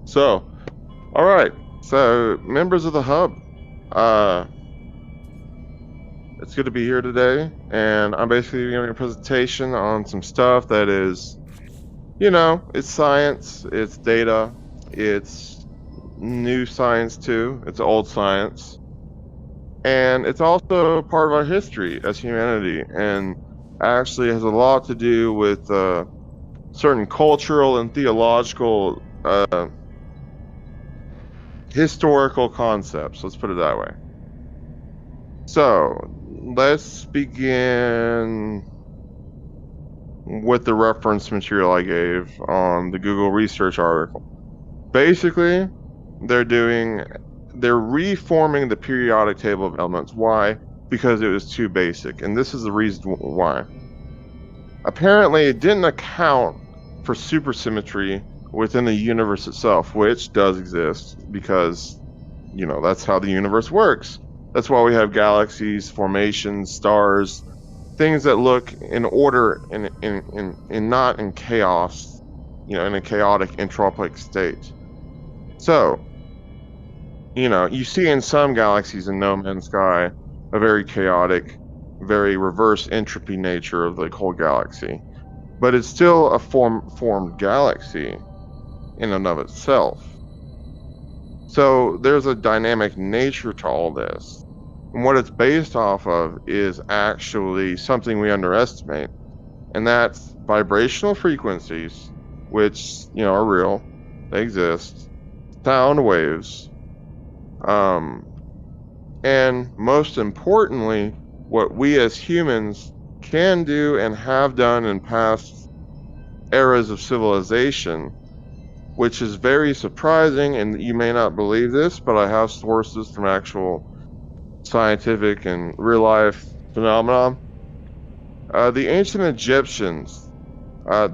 So, all right. So, members of the Hub, it's good to be here today, and I'm basically giving a presentation on some stuff that is, it's science, it's data, it's new science too, it's old science, and it's also part of our history as humanity, and actually has a lot to do with certain cultural and theological historical concepts, let's put it that way. So let's begin with the reference material I gave on the Google research article. Basically, they're reforming the periodic table of elements. Why? Because it was too basic, and this is the reason why. Apparently, it didn't account for supersymmetry within the universe itself, which does exist because, that's how the universe works. That's why we have galaxies, formations, stars, things that look in order and not in chaos, in a chaotic entropic state. So, you see in some galaxies in No Man's Sky a very chaotic, very reverse entropy nature of the whole galaxy. But it's still a formed galaxy in and of itself. So there's a dynamic nature to all this. And what it's based off of is actually something we underestimate. And that's vibrational frequencies, which, are real. They exist. Sound waves. And most importantly, what we as humans can do and have done in past eras of civilization, which is very surprising, and you may not believe this, but I have sources from actual scientific and real life phenomenon. The ancient Egyptians,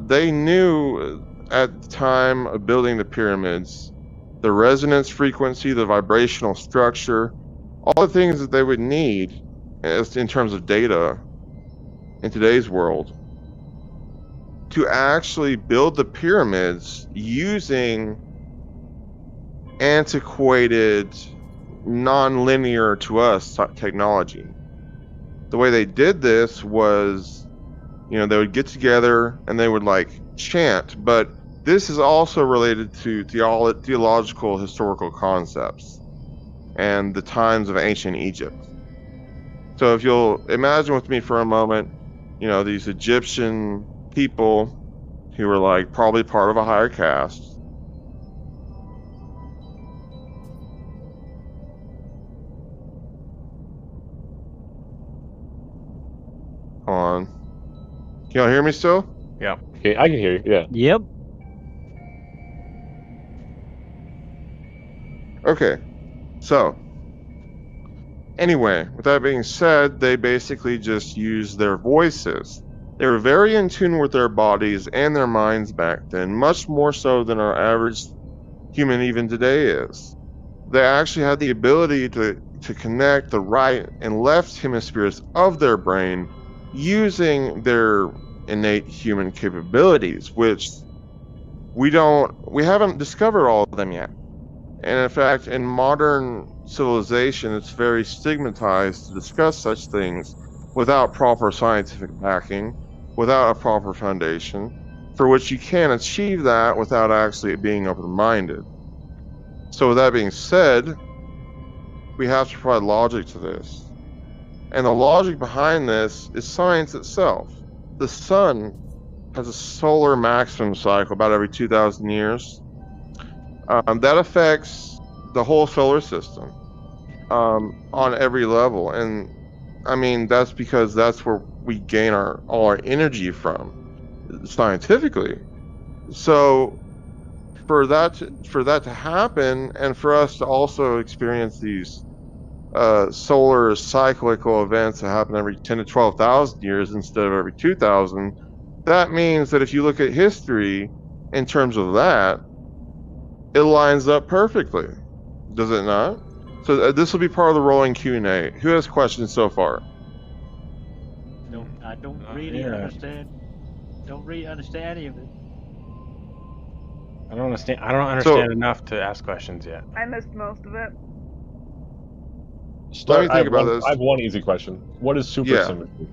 they knew at the time of building the pyramids, the resonance frequency, the vibrational structure, all the things that they would need in terms of data in today's world to actually build the pyramids using antiquated, non-linear to us technology. The way they did this was, they would get together and they would chant, but this is also related to theological historical concepts and the times of ancient Egypt. So if you'll imagine with me for a moment, these Egyptian people who were probably part of a higher caste. Hold on. Can y'all hear me still? Yeah. Okay, I can hear you. Yeah. Yep. Okay. So, anyway, with that being said, they basically just used their voices. They were very in tune with their bodies and their minds back then, much more so than our average human even today is. They actually had the ability to connect the right and left hemispheres of their brain using their innate human capabilities, which we haven't discovered all of them yet. And in fact, in modern civilization, it's very stigmatized to discuss such things without proper scientific backing, without a proper foundation, for which you can achieve that without actually being open-minded. So with that being said, we have to provide logic to this. And the logic behind this is science itself. The sun has a solar maximum cycle about every 2,000 years. That affects the whole solar system on every level. And I mean, that's because that's where we gain all our energy from, scientifically. So for that to happen, and for us to also experience these solar cyclical events that happen every 10 to 12,000 years instead of every 2,000, that means that if you look at history in terms of that, it lines up perfectly, does it not? So this will be part of the rolling Q&A. Who has questions so far? I don't really understand. Don't really understand any of it. I don't understand enough to ask questions yet. I missed most of it. Let me think about this. I have one easy question. What is supersymmetry?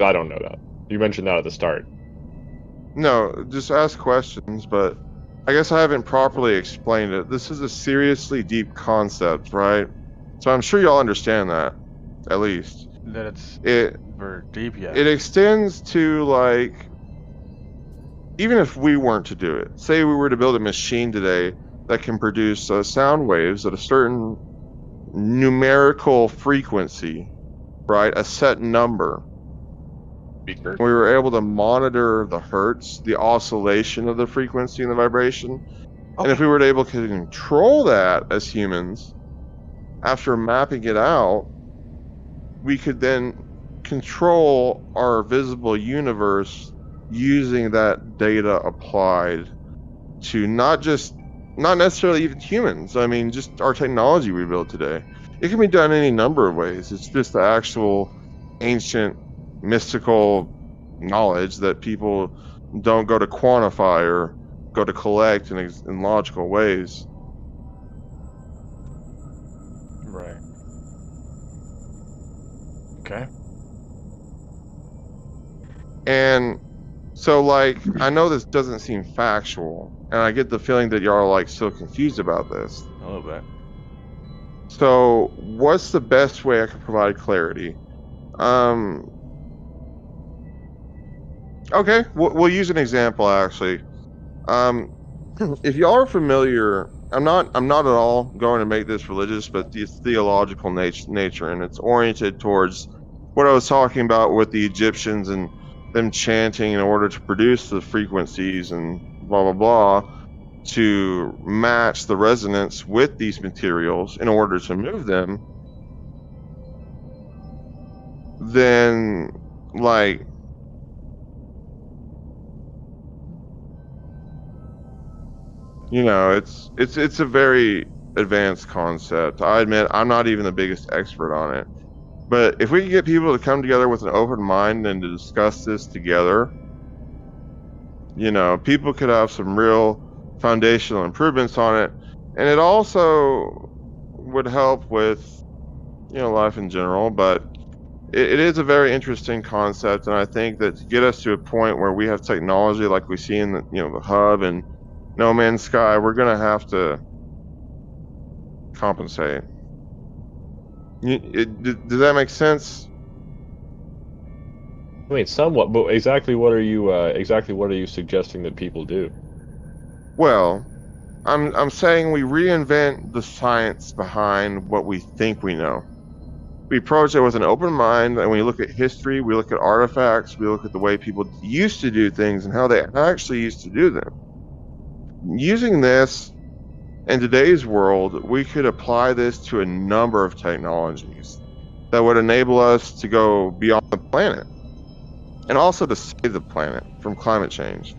I don't know that. You mentioned that at the start. No, just ask questions, but I guess I haven't properly explained it. This is a seriously deep concept, right? So I'm sure y'all understand that, at least. That it's very deep yet. It extends to, like, even if we weren't to do it, say we were to build a machine today that can produce sound waves at a certain numerical frequency, right? A set number. Speaker. We were able to monitor the hertz, the oscillation of the frequency and the vibration. Okay. And if we were able to control that as humans, after mapping it out, we could then control our visible universe using that data applied to not necessarily even humans. I mean, just our technology we build today. It can be done any number of ways. It's just the actual ancient mystical knowledge that people don't go to quantify or go to collect in logical ways. Right. Okay. And so, like, I know this doesn't seem factual, and I get the feeling that y'all are, like, so confused about this. A little bit. So, what's the best way I can provide clarity? Okay, we'll use an example, actually. If y'all are familiar, I'm not at all going to make this religious, but it's theological nature, and it's oriented towards what I was talking about with the Egyptians and them chanting in order to produce the frequencies and blah, blah, blah, to match the resonance with these materials in order to move them. Then, like, you know, it's a very advanced concept. I admit I'm not even the biggest expert on it. But if we can get people to come together with an open mind and to discuss this together, you know, people could have some real foundational improvements on it. And it also would help with, you know, life in general. But it is a very interesting concept. And I think that to get us to a point where we have technology like we see in the, you know, the hub and No Man's Sky, we're going to have to compensate. Does that make sense? I mean, somewhat, but exactly what are you suggesting that people do? Well, I'm saying we reinvent the science behind what we think we know. We approach it with an open mind, and we look at history, we look at artifacts, we look at the way people used to do things and how they actually used to do them. Using this in today's world, we could apply this to a number of technologies that would enable us to go beyond the planet and also to save the planet from climate change.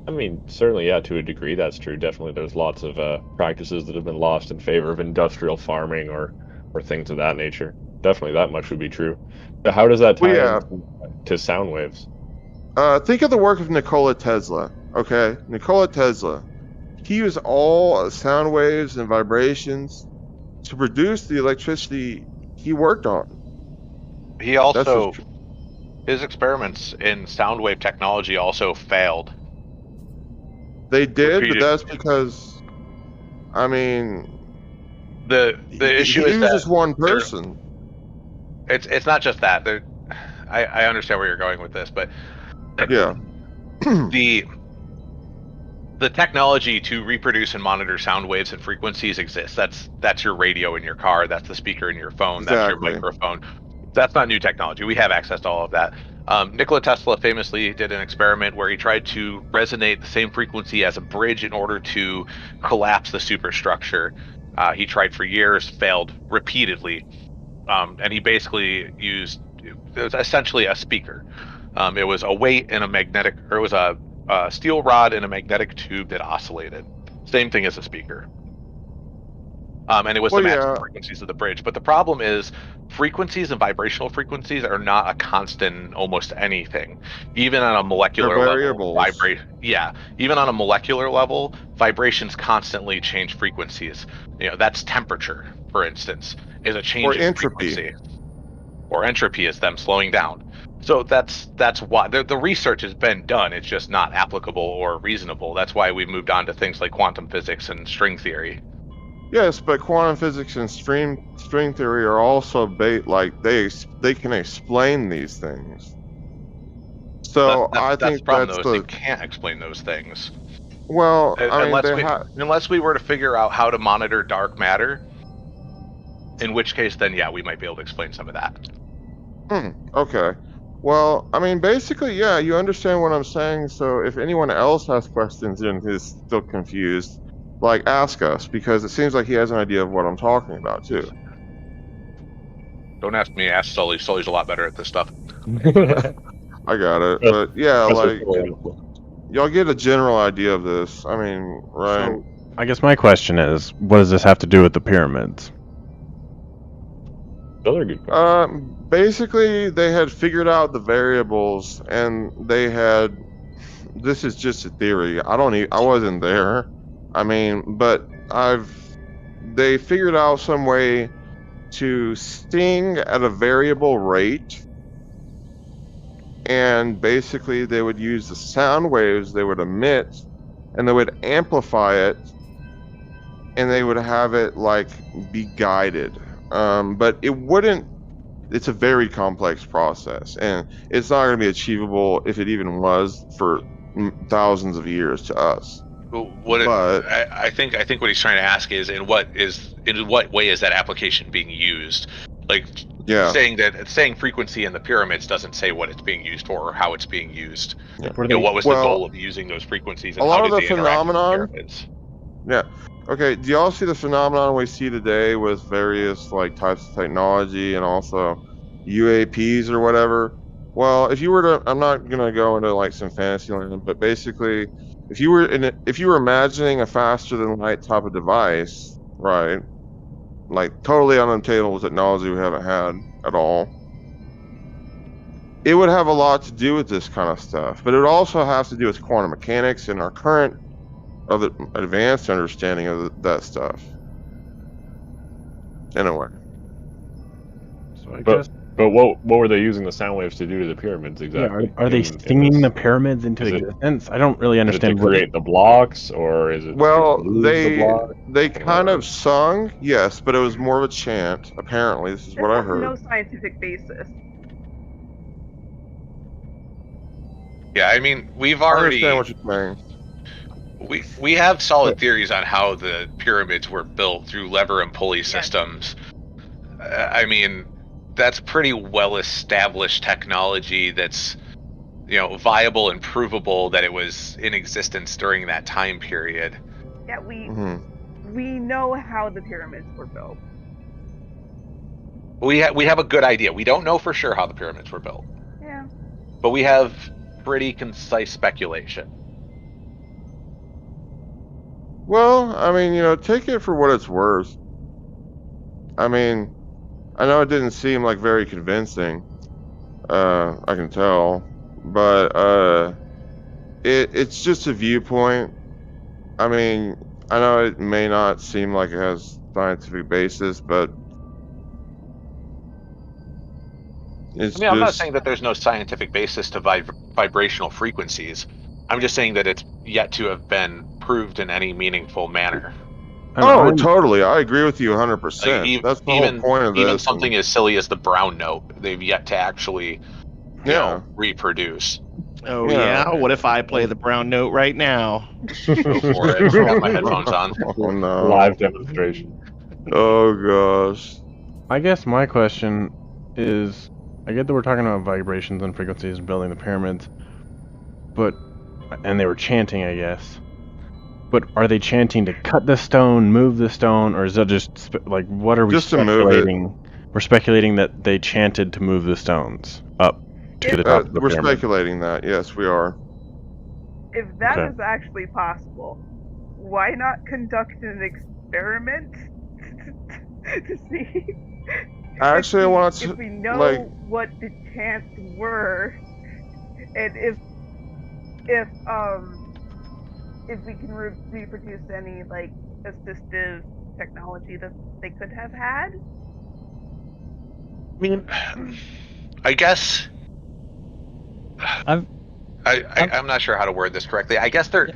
I mean, certainly, yeah, to a degree, that's true. Definitely, there's lots of practices that have been lost in favor of industrial farming or things of that nature. Definitely, that much would be true. But how does that tie to sound waves? Think of the work of Nikola Tesla, okay? Nikola Tesla. He used all sound waves and vibrations to produce the electricity he worked on. He also, his experiments in sound wave technology also failed. They did, but that's because, I mean, the issue is that he was just one person. It's not just that. I understand where you're going with this, but yeah, the technology to reproduce and monitor sound waves and frequencies exists. That's your radio in your car. That's the speaker in your phone. Exactly. That's your microphone. That's not new technology. We have access to all of that. Nikola Tesla famously did an experiment where he tried to resonate the same frequency as a bridge in order to collapse the superstructure. He tried for years, failed repeatedly, and he basically used, it was essentially a speaker. It was a weight in a magnetic, or it was a steel rod in a magnetic tube that oscillated. Same thing as a speaker. And it was the maximum frequencies of the bridge. But the problem is frequencies and vibrational frequencies are not a constant in almost anything. Even on a molecular level, even on a molecular level, vibrations constantly change frequencies. That's temperature, for instance, is a change in frequency. Or entropy is them slowing down. So that's why the research has been done. It's just not applicable or reasonable. That's why we've moved on to things like quantum physics and string theory. Yes, but quantum physics and string theory are also they can explain these things. So I think that's they can't explain those things. Well, unless we were to figure out how to monitor dark matter, in which case then we might be able to explain some of that. Okay. Well, I mean, basically, you understand what I'm saying. So if anyone else has questions and is still confused, ask us, because it seems like he has an idea of what I'm talking about too. Don't ask me, ask Sully. Sully's a lot better at this stuff. I got it. But y'all get a general idea of this. I mean, right? So, I guess my question is, what does this have to do with the pyramids? Another good question. Basically, they had figured out the variables, and they had. This is just a theory. I wasn't there. I mean, but they figured out some way to sting at a variable rate, and basically they would use the sound waves they would emit, and they would amplify it, and they would have it be guided. But it wouldn't. It's a very complex process, and it's not going to be achievable, if it even was, for thousands of years to us. I think what he's trying to ask is in what way is that application being used? Saying frequency in the pyramids doesn't say what it's being used for or how it's being used. What was the goal of using those frequencies? And a lot of the phenomenon. Okay, do y'all see the phenomenon we see today with various types of technology and also UAPs or whatever? Well, if you were to, I'm not gonna go into some fantasy land, but basically, if you were imagining a faster than light type of device, right? Totally unobtainable technology we haven't had at all. It would have a lot to do with this kind of stuff, but it would also have to do with quantum mechanics and our current advanced understanding of that stuff. Anyway. So I guess. But what were they using the sound waves to do to the pyramids exactly? Are they stinging the pyramids into existence? I don't really understand. Is it to create the blocks, or is it? Well, they kind of sung, yes, but it was more of a chant. Apparently, this is what I heard. No scientific basis. Yeah, I mean, we've already. I understand what you're saying. We have solid theories on how the pyramids were built through lever and pulley systems. I mean, that's pretty well established technology that's viable and provable that it was in existence during that time period. Yeah, we know how the pyramids were built. We have a good idea. We don't know for sure how the pyramids were built. Yeah. But we have pretty concise speculation. Well, I mean, take it for what it's worth. I mean, I know it didn't seem very convincing. I can tell, but it's just a viewpoint. I mean, I know it may not seem like it has scientific basis, but I'm not saying that there's no scientific basis to vibrational frequencies. I'm just saying that it's yet to have been proved in any meaningful manner. Totally. I agree with you 100%. That's the whole point of this. Even something as silly as the brown note, they've yet to actually reproduce. Oh, yeah? What if I play the brown note right now? Go for it. I got my headphones on. Oh, no. Live demonstration. Oh, gosh. I guess my question is, I get that we're talking about vibrations and frequencies and building the pyramids, and they were chanting, I guess. But are they chanting to cut the stone, move the stone, or is that just what are we just speculating? To move it. We're speculating that they chanted to move the stones up to the top of the We're pyramid. speculating that. Yes, we are. If that is actually possible, why not conduct an experiment to see. Actually, I want to if we know like. what the chances were, and if we can reproduce any like assistive technology that they could have had. I mean, I guess I'm not sure how to word this correctly. I guess there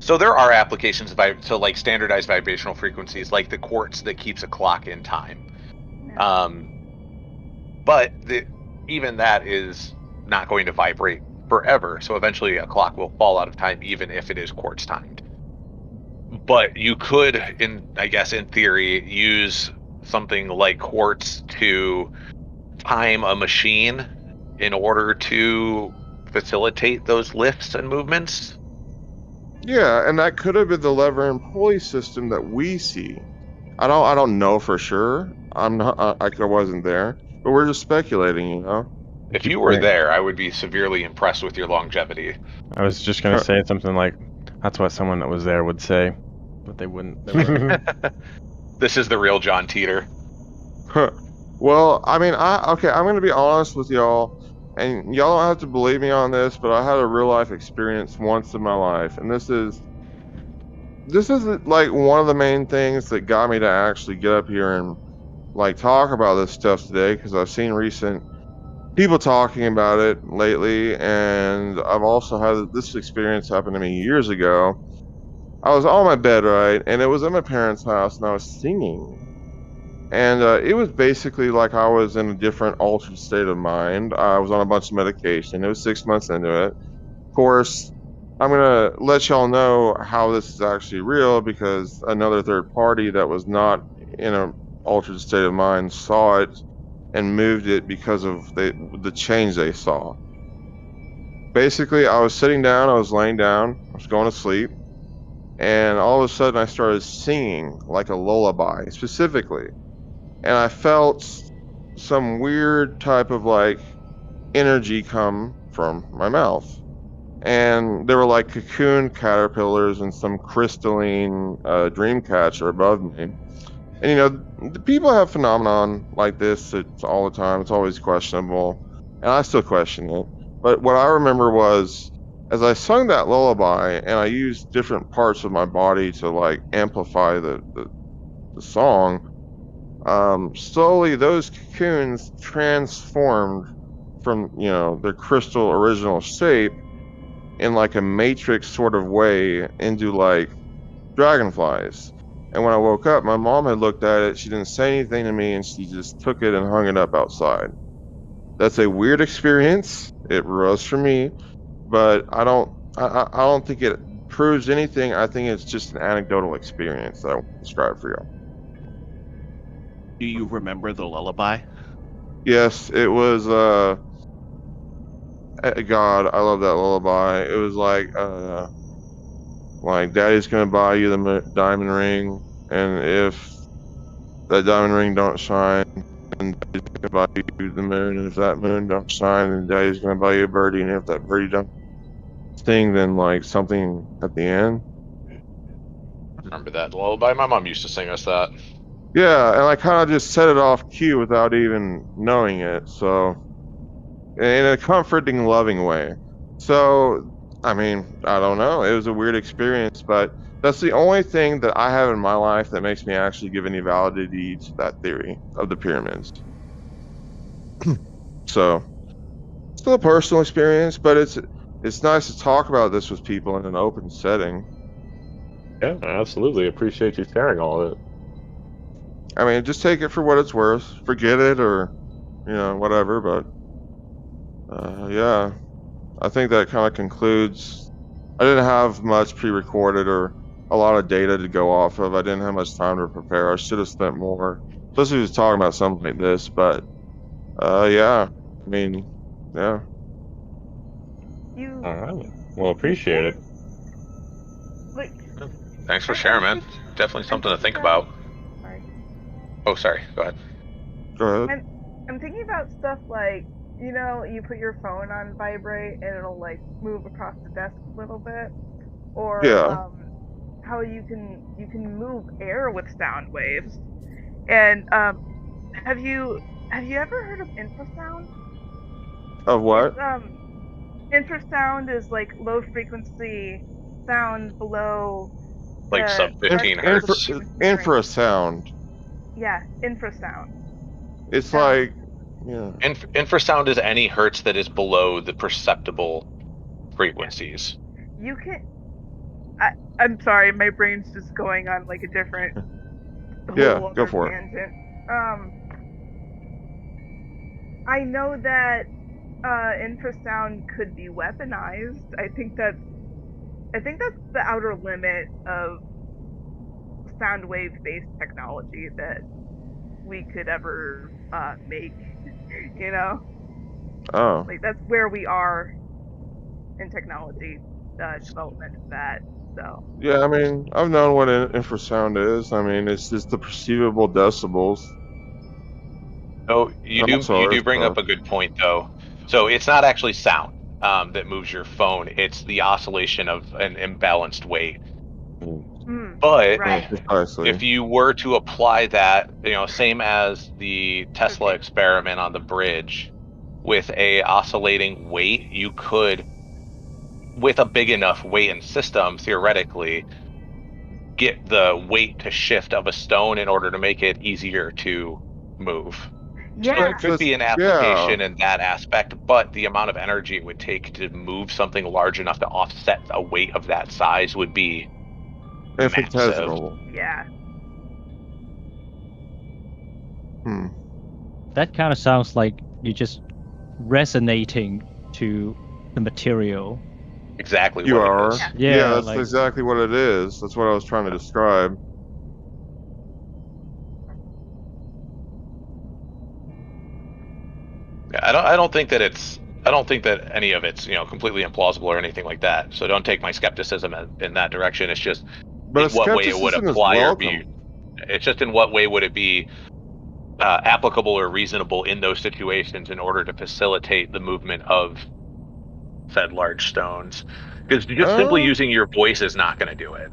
are applications to like standardized vibrational frequencies, like the quartz that keeps a clock in time. Yeah. But even that is not going to vibrate forever. So eventually a clock will fall out of time, even if it is quartz timed. But you could, in theory, use something like quartz to time a machine in order to facilitate those lifts and movements. Yeah, and that could have been the lever and pulley system that we see. I don't know for sure. I wasn't there, but we're just speculating, you know. If you were there, I would be severely impressed with your longevity. I was just gonna say something like, "That's what someone that was there would say," but they wouldn't. This is the real John Teeter. Well, I mean, I'm gonna be honest with y'all, and y'all don't have to believe me on this, but I had a real life experience once in my life, and this is like one of the main things that got me to actually get up here and like talk about this stuff today, because I've seen recent people talking about it lately, and I've also had this experience happen to me years ago. I was on my bed, right, and it was at my parents' house, and I was singing, and it was basically like I was in a different altered state of mind. I was on a bunch of medication. It was 6 months into it. Of course, I'm gonna let y'all know how this is actually real, because another third party that was not in an altered state of mind saw it and moved it because of the change they saw. Basically, I was sitting down, I was laying down, I was going to sleep, and all of a sudden I started singing like a lullaby, specifically. And I felt some weird type of like energy come from my mouth. And there were like cocoon caterpillars and some crystalline dream catcher above me. And you know, the people have phenomenon like this. It's all the time. It's always questionable, and I still question it. But what I remember was, as I sung that lullaby, and I used different parts of my body to like amplify the song. Slowly, those cocoons transformed from their crystal original shape in like a matrix sort of way into like dragonflies. And when I woke up, my mom had looked at it. She didn't say anything to me, and she just took it and hung it up outside. That's a weird experience. It was for me, but I don't think it proves anything. I think it's just an anecdotal experience that I will describe for you. Do you remember the lullaby? Yes, it was. God, I love that lullaby. It was like Daddy's gonna buy you the diamond ring, and if that diamond ring don't shine, then Daddy's gonna buy you the moon, and if that moon don't shine, then Daddy's gonna buy you a birdie, and if that birdie don't sting, then like something at the end. I remember that lullaby. My mom used to sing us that. Yeah, and I kind of just set it off cue without even knowing it, so in a comforting, loving way. So, I mean, I don't know. It was a weird experience, but that's the only thing that I have in my life that makes me actually give any validity to that theory of the pyramids. So, still a personal experience, but it's nice to talk about this with people in an open setting. Yeah, I absolutely appreciate you sharing all of it. I mean, just take it for what it's worth. Forget it or, whatever, but yeah. I think that kind of concludes. I didn't have much pre-recorded or a lot of data to go off of. I didn't have much time to prepare. I should have spent more, especially if he was talking about something like this. But yeah, I mean, yeah. All right. Well, appreciate it. Thanks for sharing, man. Definitely something to think about. Sorry. Oh, sorry. Go ahead. Go ahead. I'm thinking about stuff like, you put your phone on vibrate and it'll like move across the desk a little bit, or Yeah. how you can move air with sound waves, And have you ever heard of infrasound? Of what? Infrasound is like low frequency sound below Like the sub 15 threshold of hertz. human hearing. Infrasound. Yeah, infrasound. It's like, yeah. Infrasound is any hertz that is below the perceptible frequencies. You can. I'm sorry, my brain's just going on like a different. Yeah, go for it. Tangent. I know that infrasound could be weaponized. I think that's the outer limit of sound wave based technology that we could ever make. You know? Oh. Like that's where we are in technology development of that. So. Yeah, I mean, I've known what infrasound is. I mean, it's just the perceivable decibels. Oh, you do bring up a good point, though. So it's not actually sound that moves your phone. It's the oscillation of an imbalanced weight. But right. If you were to apply that, same as the Tesla experiment on the bridge, with a oscillating weight, you could, with a big enough weight and system, theoretically, get the weight to shift of a stone in order to make it easier to move. Yeah. So there could be an application in that aspect, but the amount of energy it would take to move something large enough to offset a weight of that size would be infinitesimal. Yeah. That kind of sounds like you're just resonating to the material. Exactly. You what are. It is. Yeah, that's exactly what it is. That's what I was trying to describe. Yeah, I don't think that any of it's completely implausible or anything like that. So don't take my skepticism in that direction. It's just in what way it would apply or be. It's just in what way would it be applicable or reasonable in those situations in order to facilitate the movement of said large stones. Because just simply using your voice is not going to do it.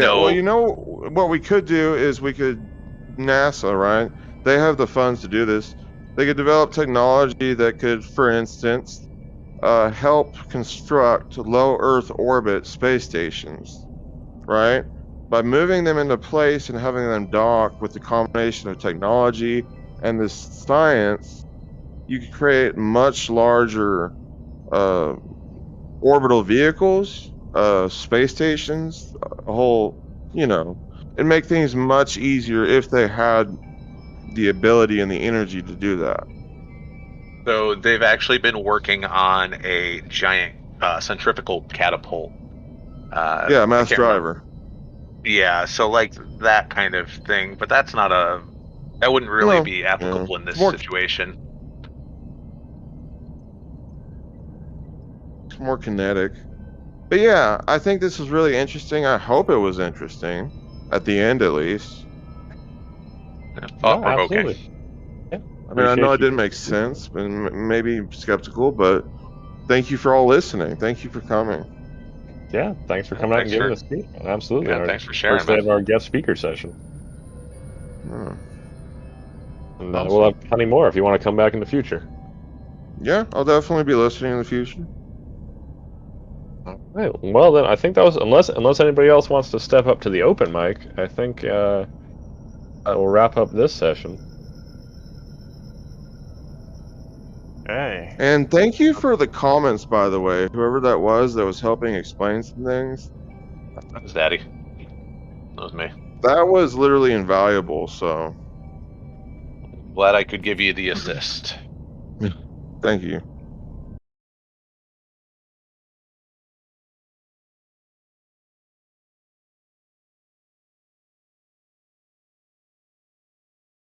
Well, what we could do is NASA, right? They have the funds to do this. They could develop technology that could, for instance, help construct low Earth orbit space stations, right? By moving them into place and having them dock with the combination of technology and this science, you could create much larger orbital vehicles, space stations, a whole, and make things much easier if they had the ability and the energy to do that. So they've actually been working on a giant centrifugal catapult. Mass driver. Yeah, so like that kind of thing, but that wouldn't really be applicable in this situation. It's more kinetic. But yeah, I think this was really interesting. I hope it was interesting, at the end at least. Absolutely. Okay. Yeah, I mean, I know it didn't make sense, and maybe skeptical, but thank you for all listening. Thank you for coming. Yeah, thanks for coming out and giving us a speak. Absolutely. Yeah, thanks for sharing. First day of our guest speaker session. And Awesome. we'll have plenty more if you want to come back in the future. Yeah, I'll definitely be listening in the future. All right. Well, then I think that was unless anybody else wants to step up to the open mic, I think I will wrap up this session. Hey. And thank you for the comments, by the way. Whoever that was helping explain some things. That was Daddy. That was me. That was literally invaluable, so. Glad I could give you the assist. Thank you.